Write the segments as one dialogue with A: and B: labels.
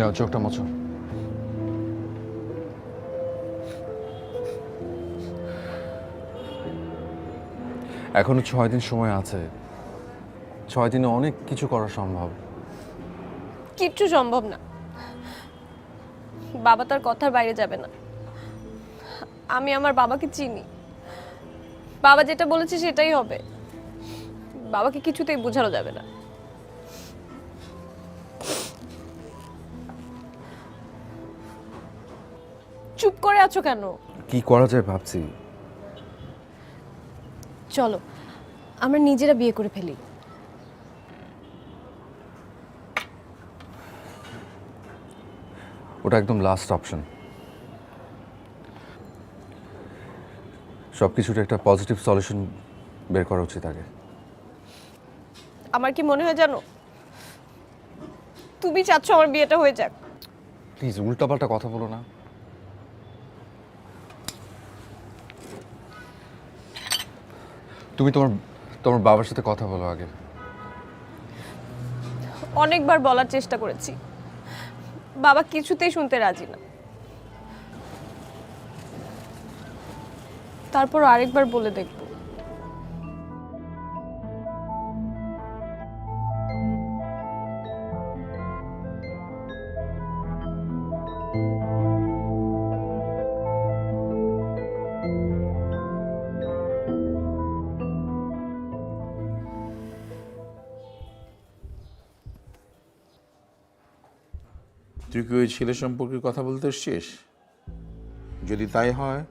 A: নাও চোখটা মোছো। এখনো 6 দিন সময় আছে। 6 দিনে অনেক কিছু করা সম্ভব।
B: কিচ্ছু সম্ভব না, বাবা তার কথার বাইরে যাবে না। আমি আমার বাবাকে চিনি, বাবা যেটা বলেছে সেটাই হবে। বাবাকে কিছুতেই বোঝানো যাবে না। চুপ করে আছো কেন?
A: কি করা যায় ভাবছি।
B: চলো আমরা নিজেরা বিয়ে করে ফেলি।
A: ওটা একদম লাস্ট অপশন। সবকিছুর একটা পজিটিভ সলিউশন বের করা উচিত আগে।
B: আমার কি মনে হয় জানো, তুমি চাচ্ছ আমার বিয়েটা হয়ে যাক।
A: প্লিজ উল্টাপাল্টা কথা বলো না। তুমি তোমার তোমার বাবার সাথে কথা বলো আগে।
B: অনেকবার বলার চেষ্টা করেছি, বাবা কিছুতেই শুনতে রাজি না। তারপর আরেকবার বলে দেখবো।
C: তুই কি ওই ছেলে সম্পর্কে কথা বলতে এসছিস? যদি তাই হয়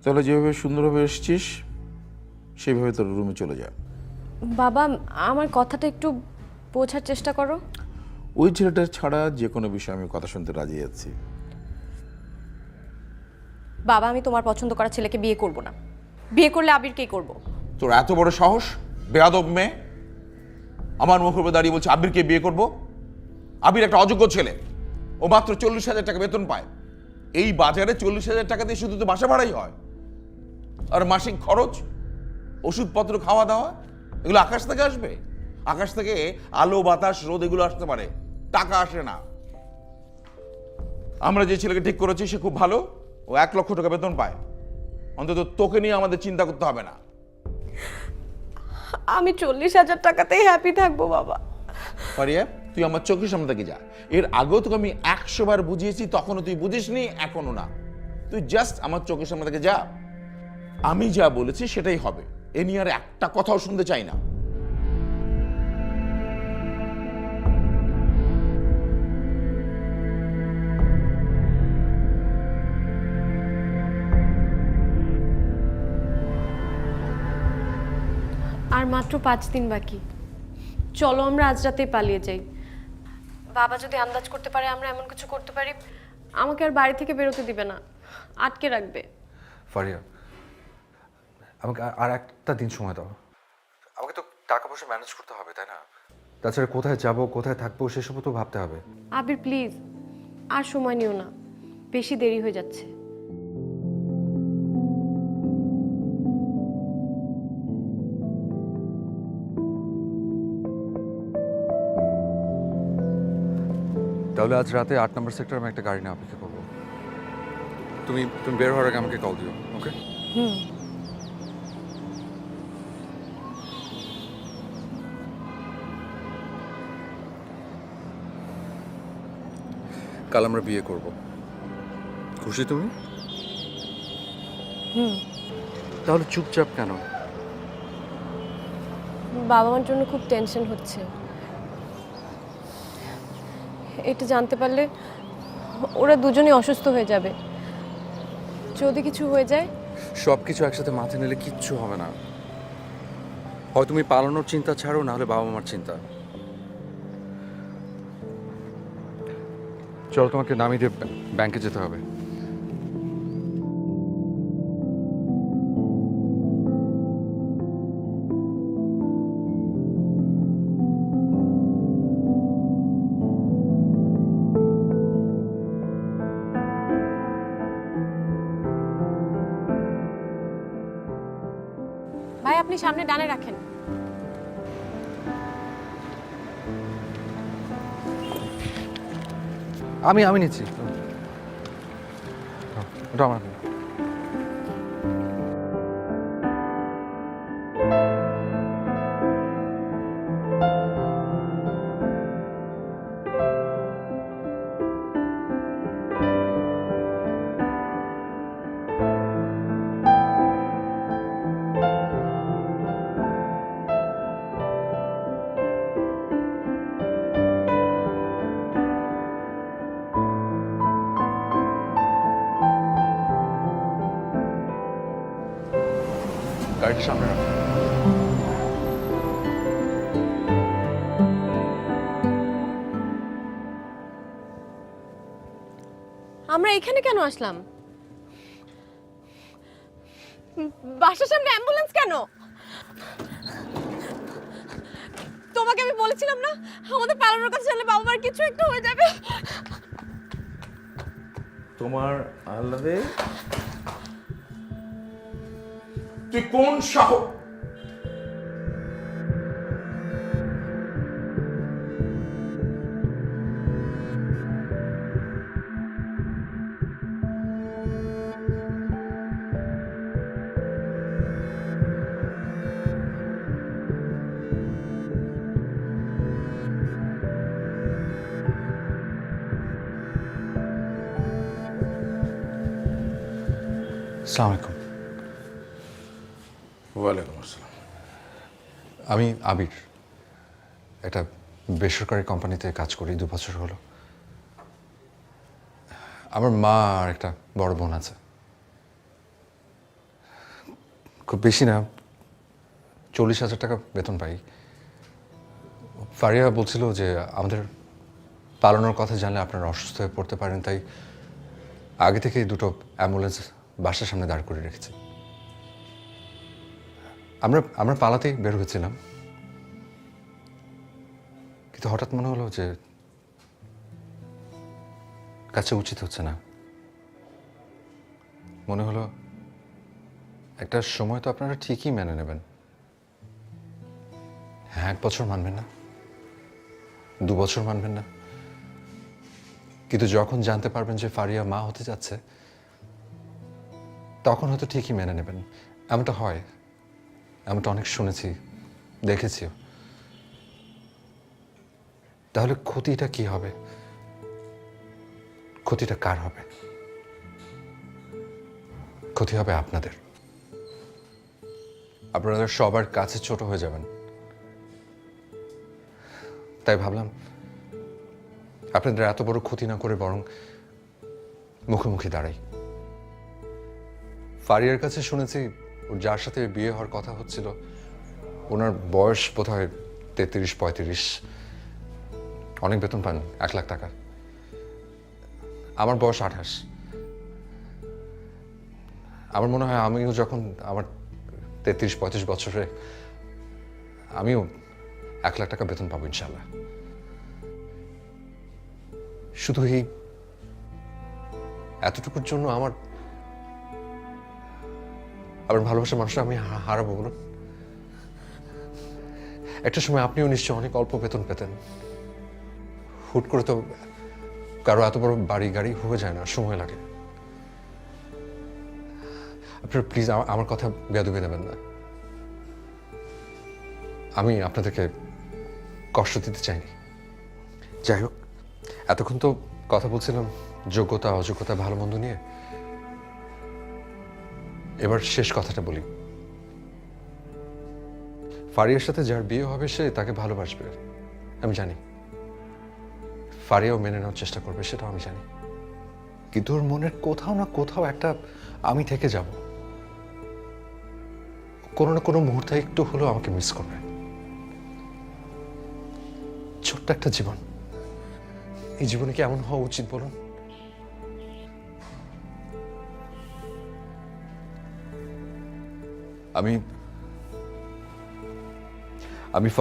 C: তাহলে যেভাবে সুন্দরভাবে এসছিস সেইভাবে তোর রুমে চলে যা।
B: বাবা আমার কথাটা একটু বোঝার চেষ্টা করো।
C: ওই ছেলেটার ছাড়া যে কোনো বিষয়ে আমি কথা শুনতে রাজি আছি।
B: বাবা আমি তোমার পছন্দ করা ছেলেকে বিয়ে করব না। বিয়ে করলে আবিরকেই করব।
C: তোর এত বড় সাহস, বেয়াদব মেয়ে! আমার মুখের উপর দাঁড়িয়ে বলছে আবিরকে বিয়ে করব। আবির একটা অযোগ্য ছেলে, ও মাত্র 40,000 টাকা বেতন পায়। এই বাজারে 40,000 টাকা দিয়ে শুধু তো বাসা ভাড়াই হয়, আর মাসিক খরচ, ওষুধপত্র, খাওয়া দাওয়া, এগুলো আকাশ থেকে আসবে? আকাশ থেকে আলো বাতাস রোদ এগুলো আসতে পারে, টাকা আসে না। আমরা যে ছেলেকে ঠিক করেছি সে খুব ভালো, ও 1 লক্ষ টাকা বেতন পায়। অন্তত তোকে নিয়ে আমাদের চিন্তা করতে হবে না।
B: আমি 40,000 টাকাতেই হ্যাপি থাকবো বাবা।
C: পারিয়া, তুই আমার চোখের সামনে থেকে যা। এর আগেও তোকে আমি 100 বার বুঝিয়েছি, তখনও তুই বুঝিসনি, এখনো না। তুই জাস্ট আমার চোখের সামনে থেকে যা। আমি যা বলেছি সেটাই হবে, এ নিয়ে আর একটা কথাও শুনতে চাই না।
B: আর মাত্র 5 দিন বাকি। চলো আমরা আজ রাতেই পালিয়ে যাই। বাবা যদি আন্দাজ করতে পারে আমরা এমন কিছু করতে পারি, আমাকে আর বাড়ি থেকে বেরোতে দিবে না, আটকে রাখবে।
A: ফারিয়া, আমাকে আর একটা দিন সময় দাও। আমাকে তো টাকা পয়সা ম্যানেজ করতে হবে, তাই না? তাছাড়া কোথায় যাব, কোথায় থাকবো সেসবও তো ভাবতে হবে।
B: আবির প্লিজ আর সময় নিও না, বেশি দেরি হয়ে যাচ্ছে।
A: তাহলে আজ রাতে 8 নম্বর সেক্টরে আমি একটা গাড়ি নিয়ে অপেক্ষা করবো। তুমি তুমি বের হওয়ার আগে আমাকে কল দিও, ওকে? কাল আমরা বিয়ে করব। খুশি তুমি? তাহলে চুপচাপ কেন?
B: বাবা মার জন্য খুব টেনশন হচ্ছে। এটা জানতে পারলে ওরা দুজনেই অসুস্থ হয়ে যাবে। যদি কিছু হয়ে যায়?
A: সব কিছু একসাথে মাথায় নিলে কিচ্ছু হবে না। হয় তুমি পালানোর চিন্তা ছাড়ো, না হলে বাবা মার চিন্তা। চলো তোমাকে নামিয়ে দিয়ে ব্যাংকে যেতে হবে।
B: ভাই আপনি সামনে ডানে রাখেন।
A: আমি নিচ্ছি। ওটা আমার। গাড়িটা সামনে রাখো।
B: আমরা এখানে কেন আসলাম? বাসার সামনে অ্যাম্বুলেন্স কেন? তোমাকে আমি বলেছিলাম না আমাদের পালানোর কথা জানলে বাবা মার কিছু একটা হয়ে যাবে।
C: তোমার আল্লাদে তুই কোন সাহস?
A: আসসালামু আলাইকুম।
C: ওয়ালাইকুম আসসালাম।
A: আমি আবির, একটা বেসরকারি কোম্পানিতে কাজ করি, 2 বছর হলো। আমার মা আর একটা বড় বোন আছে। খুব বেশি না, 40,000 টাকা বেতন পাই। ফারিয়া বলছিল যে আমাদের পালানোর কথা জানলে আপনারা অসুস্থ হয়ে পড়তে পারেন, তাই আগে থেকে 2টো অ্যাম্বুলেন্স বাসার সামনে দাঁড় করে রেখেছি। আমরা পালাতেই বের হয়েছিলাম, কিন্তু হঠাৎ মনে হলো যে কাছে উচিত হচ্ছে না। মনে হলো একটা সময় তো আপনারা ঠিকই মেনে নেবেন। হ্যাঁ, 1 বছর মানবেন না, 2 বছর মানবেন না, কিন্তু যখন জানতে পারবেন যে ফারিয়া মা হতে যাচ্ছে, তখন হয়তো ঠিকই মেনে নেবেন। এমনটা হয়, এমনটা অনেক শুনেছি, দেখেছিও। তাহলে ক্ষতিটা কি হবে? ক্ষতিটা কার হবে? ক্ষতি হবে আপনাদের। আপনারা সবার কাছে ছোট হয়ে যাবেন। তাই ভাবলাম আপনাদের এত বড় ক্ষতি না করে বরং মুখোমুখি দাঁড়াই। ফারিয়ার কাছে শুনেছি ওর যার সাথে বিয়ে হওয়ার কথা হচ্ছিল, ওনার বয়স বোধহয় 33-35, অনেক বেতন পান, 1 লাখ টাকা। আমার বয়স 28। আমার মনে হয় আমিও যখন আমার 33-35 বছরে আমিও 1 লাখ টাকা বেতন পাবো ইনশাল্লাহ। শুধু এই এতটুকুর জন্য আমার ভালোবাসার মানুষটা আমি হারাবো বলুন? একটা সময় আপনিও নিশ্চয় অনেক অল্প বেতন পেতেন। হুট করে তো কারো এত বড় বাড়ি গাড়ি হয়ে যায় না, সময় লাগে। আপনারা প্লিজ আমার কথা বেয়াদবি নেবেন না। আমি আপনাদেরকে কষ্ট দিতে চাইনি। যাই হোক, এতক্ষণ তো কথা বলছিলাম যোগ্যতা অযোগ্যতা ভালো মন্দ নিয়ে। এবার শেষ কথাটা বলি। ফারিয়ার সাথে যার বিয়ে হবে সে তাকে ভালোবাসবে, আমি জানি। ফারিয়াও মেনে নেওয়ার চেষ্টা করবে, সেটাও আমি জানি। কিন্তু ওর মনের কোথাও না কোথাও একটা আমি থেকে যাব। কোনো না কোনো মুহূর্তে একটু হলেও আমাকে মিস করবে। ছোট্ট একটা জীবন, এই জীবনে কি এমন হওয়া উচিত বলুন? আমি